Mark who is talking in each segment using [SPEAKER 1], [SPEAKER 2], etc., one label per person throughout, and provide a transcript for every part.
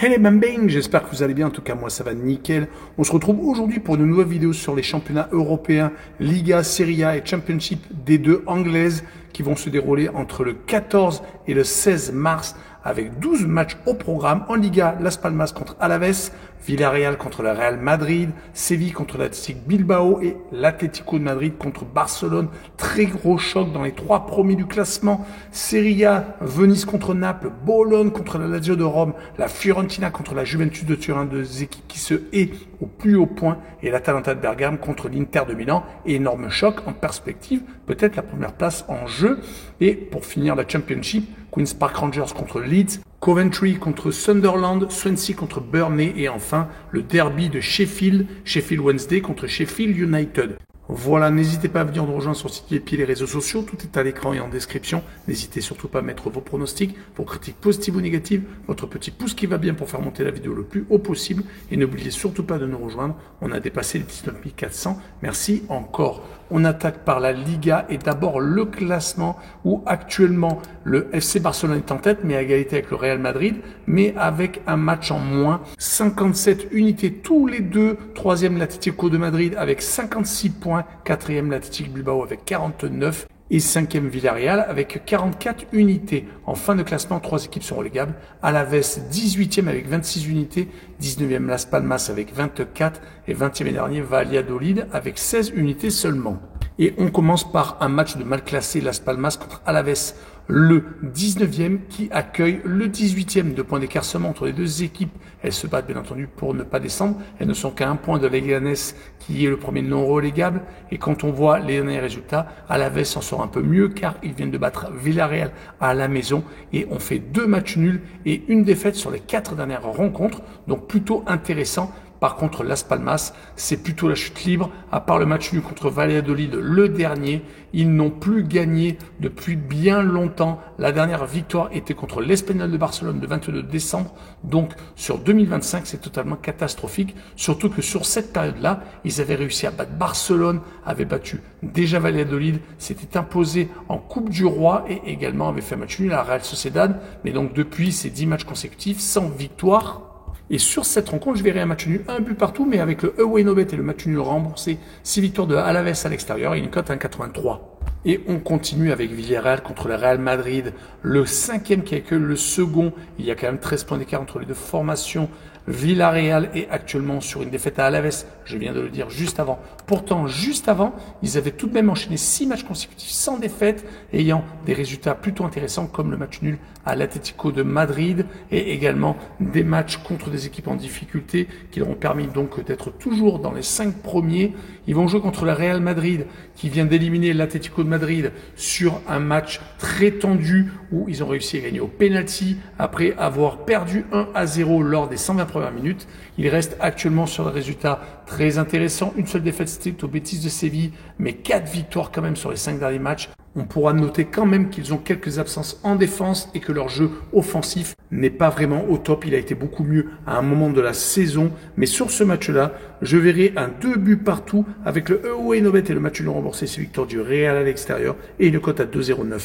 [SPEAKER 1] Hey les bambing, j'espère que vous allez bien, en tout cas moi ça va nickel. On se retrouve aujourd'hui pour une nouvelle vidéo sur les championnats européens, Liga, Serie A et Championship des deux anglaises qui vont se dérouler entre le 14 et le 16 mars avec 12 matchs au programme. En Liga, Las Palmas contre Alaves, Villarreal contre le Real Madrid, Séville contre l'Athletic Bilbao et l'Atlético de Madrid contre Barcelone. Très gros choc dans les trois premiers du classement. Serie A, Venise contre Naples, Bologne contre la Lazio de Rome, la Fiorentina contre la Juventus de Turin, deux équipes qui se hait au plus haut point, et l'Atalanta de Bergame contre l'Inter de Milan. Et énorme choc en perspective, peut-être la première place en jeu. Et pour finir la Championship, Queen's Park Rangers contre Leeds, Coventry contre Sunderland, Swansea contre Burnley et enfin le derby de Sheffield, Sheffield Wednesday contre Sheffield United. Voilà, n'hésitez pas à venir nous rejoindre sur le site et puis les réseaux sociaux, tout est à l'écran et en description. N'hésitez surtout pas à mettre vos pronostics, vos critiques positives ou négatives, votre petit pouce qui va bien pour faire monter la vidéo le plus haut possible. Et n'oubliez surtout pas de nous rejoindre, on a dépassé les 19 400. Merci encore. On attaque par la Liga et d'abord le classement où actuellement le FC Barcelone est en tête, mais à égalité avec le Real Madrid, mais avec un match en moins. 57 unités tous les deux. Troisième l'Atlético de Madrid avec 56 points. Quatrième l'Athletic Bilbao avec 49. Et cinquième Villarreal avec 44 unités. En fin de classement, trois équipes sont relégables. Alaves 18e avec 26 unités, 19e Las Palmas avec 24 et 20e dernier Valladolid avec 16 unités seulement. Et on commence par un match de mal classé Las Palmas contre Alaves, le 19e qui accueille le 18e. 2 points d'écart seulement entre les deux équipes. Elles se battent bien entendu pour ne pas descendre. Elles ne sont qu'à un point de Leganés qui est le premier non relégable. Et quand on voit les derniers résultats, Alaves s'en sort un peu mieux car ils viennent de battre Villarreal à la maison et on fait 2 matchs nuls et une défaite sur les 4 dernières rencontres. Donc plutôt intéressant. Par contre, Las Palmas, c'est plutôt la chute libre. À part le match nul contre Valladolid, le dernier, ils n'ont plus gagné depuis bien longtemps. La dernière victoire était contre l'Espanyol de Barcelone le 22 décembre. Donc, sur 2025, c'est totalement catastrophique. Surtout que sur cette période-là, ils avaient réussi à battre Barcelone, avaient battu déjà Valladolid, s'étaient imposés en Coupe du Roi et également avaient fait un match nul à Real Sociedad. Mais donc, depuis ces 10 matchs consécutifs, sans victoire. Et sur cette rencontre, je verrai un match nul, un but partout, mais avec le away no bet et le match nul remboursé, 6 victoires de Alaves à l'extérieur et une cote à 1,83. Et on continue avec Villarreal contre le Real Madrid, le 5e qui accueille le second. Il y a quand même 13 points d'écart entre les deux formations. Villarreal est actuellement sur une défaite à Alaves, je viens de le dire juste avant. Pourtant, juste avant, ils avaient tout de même enchaîné 6 matchs consécutifs sans défaite, ayant des résultats plutôt intéressants comme le match nul à l'Atlético de Madrid et également des matchs contre des équipes en difficulté qui leur ont permis donc d'être toujours dans les 5 premiers. Ils vont jouer contre le Real Madrid qui vient d'éliminer l'Atlético de Madrid sur un match très tendu où ils ont réussi à gagner au penalty après avoir perdu 1-0 lors des 120 premières minutes. Il reste actuellement sur le résultat très intéressant. Une seule défaite stricte au Betis de Séville, mais 4 victoires quand même sur les 5 derniers matchs. On pourra noter quand même qu'ils ont quelques absences en défense et que leur jeu offensif n'est pas vraiment au top. Il a été beaucoup mieux à un moment de la saison. Mais sur ce match-là, je verrai un 2 buts partout avec le away no bet et le match nul remboursé. C'est victoire du Real à l'extérieur et une cote à 2,09.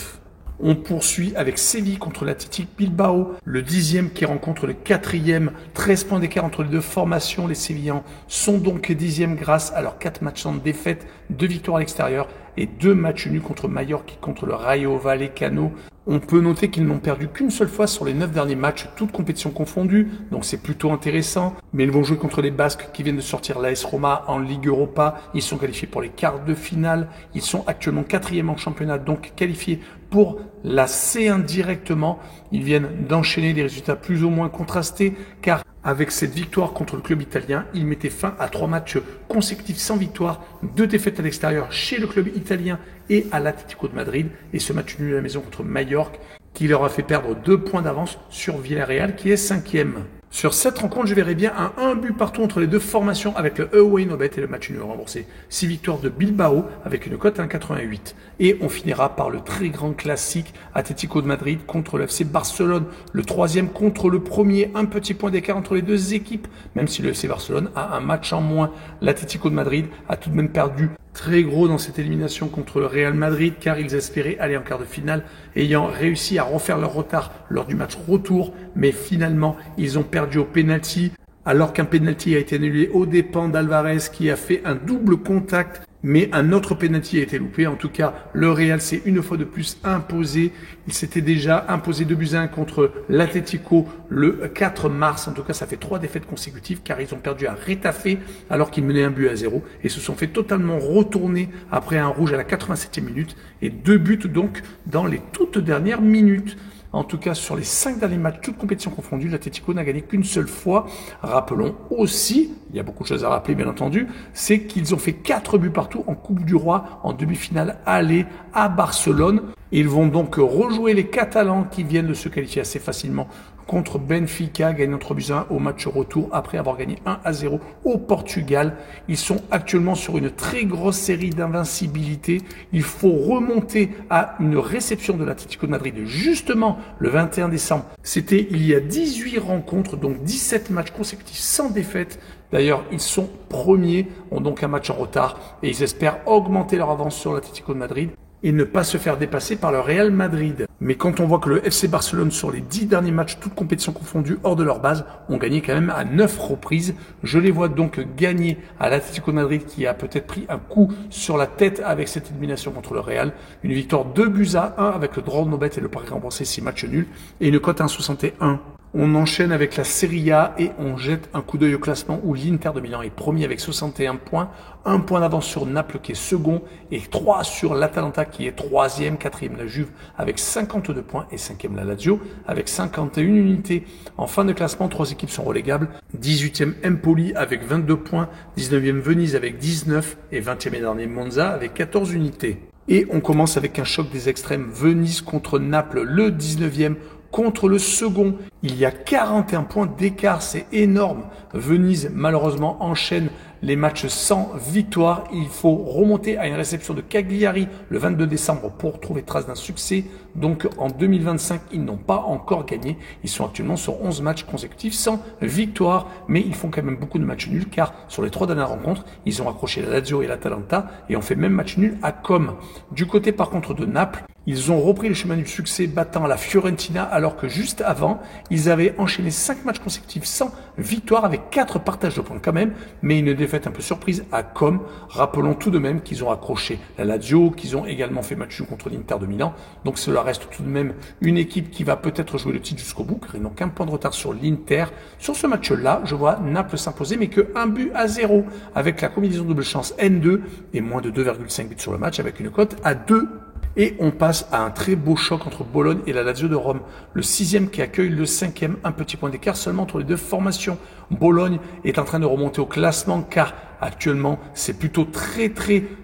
[SPEAKER 1] On poursuit avec Séville contre l'Athletic Bilbao, le 10e qui rencontre le 4e, 13 points d'écart entre les deux formations. Les Sévillans sont donc 10e grâce à leurs 4 matchs sans défaite, 2 victoires à l'extérieur et 2 matchs nuls contre Mallorca contre le Rayo Vallecano. On peut noter qu'ils n'ont perdu qu'une seule fois sur les 9 derniers matchs, toutes compétitions confondues, donc c'est plutôt intéressant. Mais ils vont jouer contre les Basques qui viennent de sortir l'AS Roma en Ligue Europa. Ils sont qualifiés pour les quarts de finale. Ils sont actuellement 4e en championnat, donc qualifiés pour la C1 directement. Ils viennent d'enchaîner des résultats plus ou moins contrastés, car avec cette victoire contre le club italien, il mettait fin à 3 matchs consécutifs sans victoire, 2 défaites à l'extérieur chez le club italien et à l'Atlético de Madrid, et ce match nul à la maison contre Mallorca qui leur a fait perdre 2 points d'avance sur Villarreal qui est 5e. Sur cette rencontre, je verrai bien un but partout entre les deux formations avec le away no bet et le match nul remboursé. 6 victoires de Bilbao avec une cote à 1,88. Et on finira par le très grand classique Atlético de Madrid contre le FC Barcelone. Le 3e contre le premier, un petit point d'écart entre les deux équipes, même si le FC Barcelone a un match en moins. L'Atlético de Madrid a tout de même perdu très gros dans cette élimination contre le Real Madrid car ils espéraient aller en quart de finale ayant réussi à refaire leur retard lors du match retour, mais finalement ils ont perdu au penalty alors qu'un penalty a été annulé aux dépens d'Alvarez qui a fait un double contact, mais un autre penalty a été loupé. En tout cas, le Real s'est une fois de plus imposé. Il s'était déjà imposé 2-1 contre l'Atlético le 4 mars. En tout cas, ça fait 3 défaites consécutives car ils ont perdu à Retafe alors qu'ils menaient 1-0 et se sont fait totalement retourner après un rouge à la 87e minute et 2 buts donc dans les toutes dernières minutes. En tout cas, sur les 5 derniers matchs, toutes compétitions confondues, l'Atlético n'a gagné qu'une seule fois. Rappelons aussi, il y a beaucoup de choses à rappeler bien entendu, c'est qu'ils ont fait 4 buts partout en Coupe du Roi en demi-finale aller à Barcelone. Ils vont donc rejouer les Catalans qui viennent de se qualifier assez facilement contre Benfica, gagnant 3-1 au match retour après avoir gagné 1-0 au Portugal. Ils sont actuellement sur une très grosse série d'invincibilité. Il faut remonter à une réception de l'Atlético de Madrid justement le 21 décembre. C'était il y a 18 rencontres, donc 17 matchs consécutifs sans défaite. D'ailleurs, ils sont premiers, ont donc un match en retard et ils espèrent augmenter leur avance sur l'Atlético de Madrid et ne pas se faire dépasser par le Real Madrid. Mais quand on voit que le FC Barcelone, sur les 10 derniers matchs, toutes compétitions confondues, hors de leur base, ont gagné quand même à 9 reprises. Je les vois donc gagner à l'Atlético de Madrid qui a peut-être pris un coup sur la tête avec cette élimination contre le Real. Une victoire 2-1 avec le droit de no bet et le pari remboursé 6 matchs nuls et une cote à 1,61. On enchaîne avec la Serie A et on jette un coup d'œil au classement où l'Inter de Milan est premier avec 61 points, 1 point d'avance sur Naples qui est second et 3 sur l'Atalanta qui est troisième, quatrième la Juve avec 52 points et cinquième la Lazio avec 51 unités. En fin de classement, 3 équipes sont relégables. 18e Empoli avec 22 points, 19e Venise avec 19 et 20e et dernier Monza avec 14 unités. Et on commence avec un choc des extrêmes. Venise contre Naples, le 19e contre le second. Il y a 41 points d'écart, c'est énorme. Venise, malheureusement, enchaîne les matchs sans victoire. Il faut remonter à une réception de Cagliari le 22 décembre pour trouver trace d'un succès. Donc en 2025, ils n'ont pas encore gagné. Ils sont actuellement sur 11 matchs consécutifs sans victoire. Mais ils font quand même beaucoup de matchs nuls car sur les 3 dernières rencontres, ils ont accroché la Lazio et l'Atalanta et ont fait même match nul à Com. Du côté par contre de Naples, ils ont repris le chemin du succès battant la Fiorentina alors que juste avant, ils avaient enchaîné 5 matchs consécutifs sans victoire avec 4 partages de points quand même, mais une défaite un peu surprise à Com. Rappelons tout de même qu'ils ont accroché la Lazio, qu'ils ont également fait match nul contre l'Inter de Milan. Donc cela reste tout de même une équipe qui va peut-être jouer le titre jusqu'au bout car ils n'ont qu'un point de retard sur l'Inter. Sur ce match-là, je vois Naples s'imposer mais que 1-0 avec la combinaison double chance N2 et moins de 2,5 buts sur le match avec une cote à 2. Et on passe à un très beau choc entre Bologne et la Lazio de Rome. Le 6e qui accueille le 5e, un petit point d'écart seulement entre les deux formations. Bologne est en train de remonter au classement car actuellement c'est plutôt très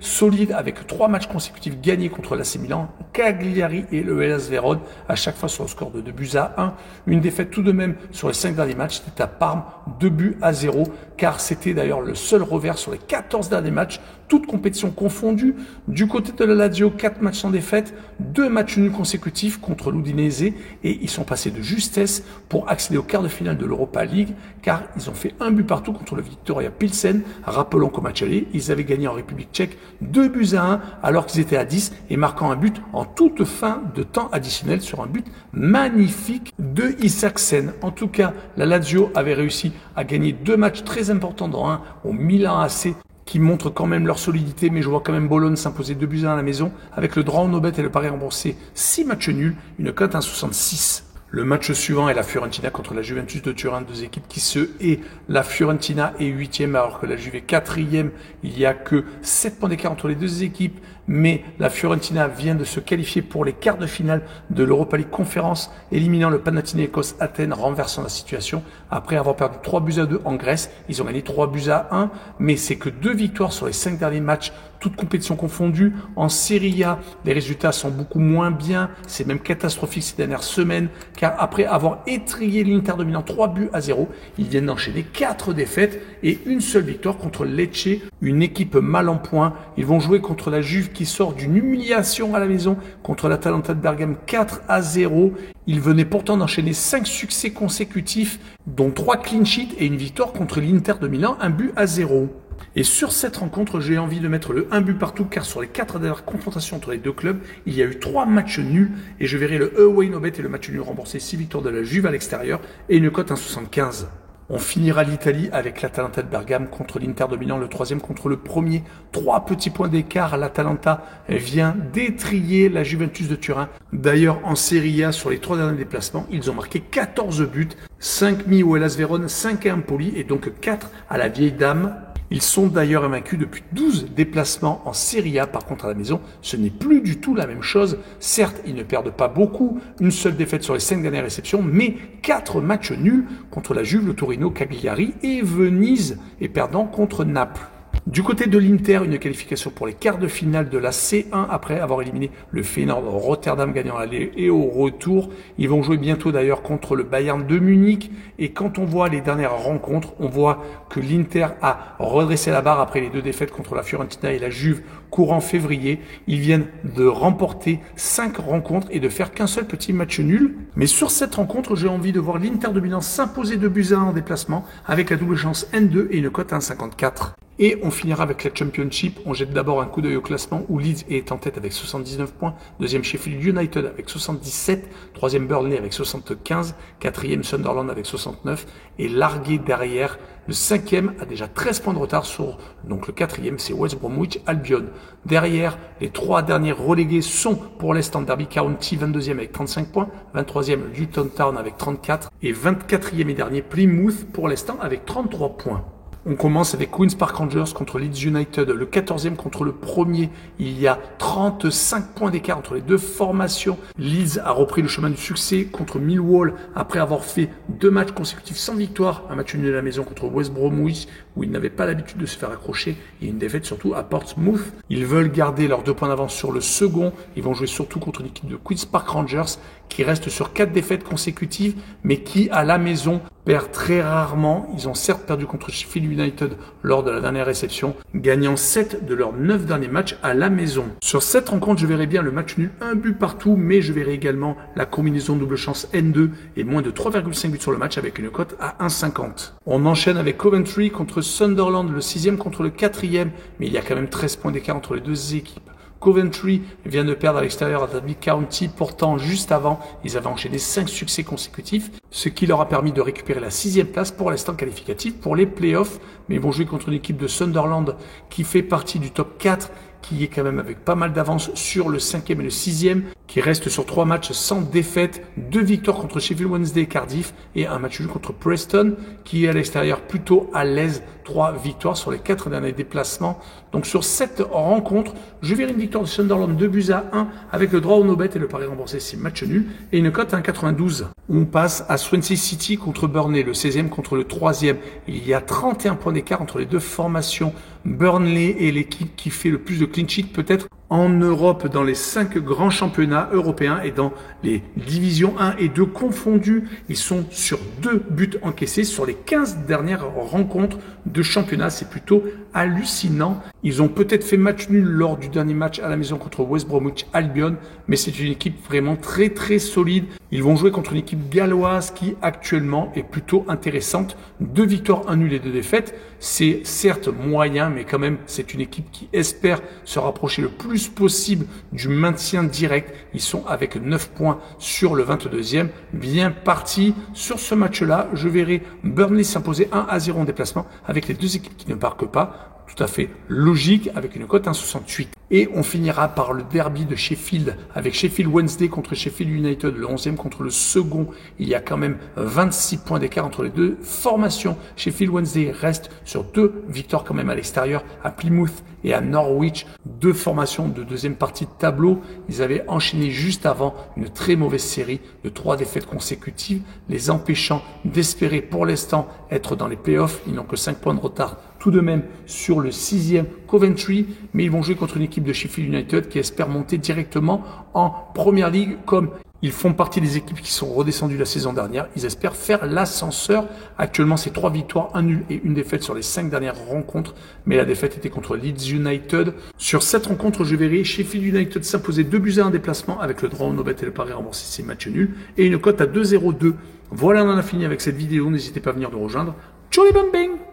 [SPEAKER 1] solide avec 3 matchs consécutifs gagnés contre l'AC Milan, Cagliari et le Hellas Vérone, à chaque fois sur le score de 2-1. Une défaite tout de même sur les 5 derniers matchs, c'était à Parme 2-0 car c'était d'ailleurs le seul revers sur les 14 derniers matchs, toutes compétitions confondues. Du côté de la Lazio, 4 matchs sans défaite, 2 matchs nuls consécutifs contre l'Udinese et ils sont passés de justesse pour accéder au quart de finale de l'Europa League car ils ont fait 1 but partout contre le Viktoria Pilsen. Rappelons qu'au match aller, ils avaient gagné en République tchèque 2-1 alors qu'ils étaient à 10 et marquant un but en toute fin de temps additionnel sur un but magnifique de Isaksen. En tout cas, la Lazio avait réussi à gagner 2 matchs très importants dans un au Milan AC qui montrent quand même leur solidité, mais je vois quand même Bologne s'imposer 2-1 à la maison avec le droit au no bet et le pari remboursé 6 matchs nuls, une cote à 1,66. Le match suivant est la Fiorentina contre la Juventus de Turin, 2 équipes qui se hait. La Fiorentina est 8e alors que la Juve est 4e. Il n'y a que 7 points d'écart entre les deux équipes, mais la Fiorentina vient de se qualifier pour les quarts de finale de l'Europa League Conférence, éliminant le Panathinaikos Athènes, renversant la situation. Après avoir perdu 3-2 en Grèce, ils ont gagné 3-1, mais c'est que 2 victoires sur les 5 derniers matchs, toutes compétitions confondues. En Serie A, les résultats sont beaucoup moins bien, c'est même catastrophique ces dernières semaines, car après avoir étrillé l'Inter de Milan 3-0, ils viennent d'enchaîner 4 défaites et une seule victoire contre Lecce, une équipe mal en point. Ils vont jouer contre la Juve qui sort d'une humiliation à la maison contre l'Atalanta de Bergame 4-0. Ils venaient pourtant d'enchaîner 5 succès consécutifs, dont 3 clean sheets et une victoire contre l'Inter de Milan 1-0. Et sur cette rencontre, j'ai envie de mettre le 1 but partout, car sur les 4 dernières confrontations entre les deux clubs, il y a eu 3 matchs nuls, et je verrai le away no bet et le match nul remboursé 6 victoires de la Juve à l'extérieur, et une cote 1,75. On finira l'Italie avec l'Atalanta de Bergame contre l'Inter de Milan, le 3e contre le 1er. 3 petits points d'écart. L'Atalanta vient d'étrier la Juventus de Turin. D'ailleurs, en Serie A, sur les 3 derniers déplacements, ils ont marqué 14 buts, 5 mis au Hellas Vérone, 5 à Empoli et donc 4 à la Vieille Dame. Ils sont d'ailleurs invaincus depuis 12 déplacements en Serie A. Par contre, à la maison, ce n'est plus du tout la même chose. Certes, ils ne perdent pas beaucoup, une seule défaite sur les 5 dernières réceptions, mais 4 matchs nuls contre la Juve, le Torino, Cagliari et Venise, et perdant contre Naples. Du côté de l'Inter, une qualification pour les quarts de finale de la C1 après avoir éliminé le Feyenoord Rotterdam gagnant à l'aller et au retour. Ils vont jouer bientôt d'ailleurs contre le Bayern de Munich. Et quand on voit les dernières rencontres, on voit que l'Inter a redressé la barre après les 2 défaites contre la Fiorentina et la Juve courant février. Ils viennent de remporter 5 rencontres et de faire qu'un seul petit match nul. Mais sur cette rencontre, j'ai envie de voir l'Inter de Milan s'imposer 2-1 en déplacement avec la double chance N2 et une cote à 1,54. Et on finira avec la Championship. On jette d'abord un coup d'œil au classement où Leeds est en tête avec 79 points. Deuxième Sheffield United avec 77. Troisième Burnley avec 75. Quatrième Sunderland avec 69. Et largué derrière, le 5e a déjà 13 points de retard sur donc le 4e, c'est West Bromwich Albion. Derrière, les 3 derniers relégués sont pour l'instant Derby County 22e avec 35 points. 23e Luton Town avec 34. Et 24e et dernier Plymouth pour l'instant avec 33 points. On commence avec Queen's Park Rangers contre Leeds United, le 14e contre le 1er. Il y a 35 points d'écart entre les deux formations. Leeds a repris le chemin du succès contre Millwall après avoir fait 2 matchs consécutifs sans victoire. Un match nul à la maison contre West Bromwich où ils n'avaient pas l'habitude de se faire accrocher et une défaite surtout à Portsmouth. Ils veulent garder leurs 2 points d'avance sur le second. Ils vont jouer surtout contre une équipe de Queen's Park Rangers qui reste sur 4 défaites consécutives mais qui à la maison perd très rarement. Ils ont certes perdu contre Sheffield United lors de la dernière réception, gagnant 7 de leurs 9 derniers matchs à la maison. Sur cette rencontre, je verrai bien le match nul, 1 but partout, mais je verrai également la combinaison double chance N2 et moins de 3,5 buts sur le match avec une cote à 1,50. On enchaîne avec Coventry contre Sunderland, le 6e contre le 4e, mais il y a quand même 13 points d'écart entre les deux équipes. Coventry vient de perdre à l'extérieur à Derby County. Pourtant, juste avant, ils avaient enchaîné 5 succès consécutifs, ce qui leur a permis de récupérer la 6e place pour l'instant qualificative pour les playoffs. Mais ils vont jouer contre une équipe de Sunderland qui fait partie du top 4, qui est quand même avec pas mal d'avance sur le 5e et le 6e, qui reste sur 3 matchs sans défaite, 2 victoires contre Sheffield Wednesday et Cardiff, et un match nul contre Preston, qui est à l'extérieur plutôt à l'aise, 3 victoires sur les 4 derniers déplacements. Donc sur cette rencontre, je verrai une victoire de Sunderland 2-1 avec le droit au no-bet et le pari remboursé 6 matchs nuls, et une cote à 1,92. On passe à Swansea City contre Burnley, le 16e contre le 3e. Il y a 31 points d'écart entre les deux formations. Burnley est l'équipe qui fait le plus de clean sheet peut-être en Europe dans les 5 grands championnats européens et dans les divisions 1 et 2 confondues. Ils sont sur 2 buts encaissés sur les 15 dernières rencontres de championnat. C'est plutôt hallucinant. Ils ont peut-être fait match nul lors du dernier match à la maison contre West Bromwich Albion, mais c'est une équipe vraiment très très solide. Ils vont jouer contre une équipe galloise qui actuellement est plutôt intéressante. 2 victoires, 1 nul et 2 défaites. C'est certes moyen, mais quand même c'est une équipe qui espère se rapprocher le plus possible du maintien direct. Ils sont avec 9 points sur le 22e. Bien parti sur ce match-là. Je verrai Burnley s'imposer 1-0 en déplacement avec les deux équipes qui ne marquent pas. Tout à fait logique avec une cote 1,68. Et on finira par le derby de Sheffield avec Sheffield Wednesday contre Sheffield United, le 11e contre le second. Il y a quand même 26 points d'écart entre les deux formations. Sheffield Wednesday reste sur 2 victoires quand même à l'extérieur, à Plymouth et à Norwich. 2 formations de deuxième partie de tableau. Ils avaient enchaîné juste avant une très mauvaise série de 3 défaites consécutives, les empêchant d'espérer pour l'instant être dans les playoffs. Ils n'ont que 5 points de retard tout de même sur le 6e Coventry, mais ils vont jouer contre une équipe de Sheffield United qui espère monter directement en Première Ligue. Comme ils font partie des équipes qui sont redescendues la saison dernière, ils espèrent faire l'ascenseur. Actuellement, c'est 3 victoires, 1 nul et 1 défaite sur les 5 dernières rencontres, mais la défaite était contre Leeds United. Sur cette rencontre, je verrai Sheffield United s'imposer 2-1 en déplacement avec le droit au no-bet et le pari remboursé 6 matchs nuls et une cote à 2,02. Voilà, on en a fini avec cette vidéo. N'hésitez pas à venir nous rejoindre. Ciao les bambins!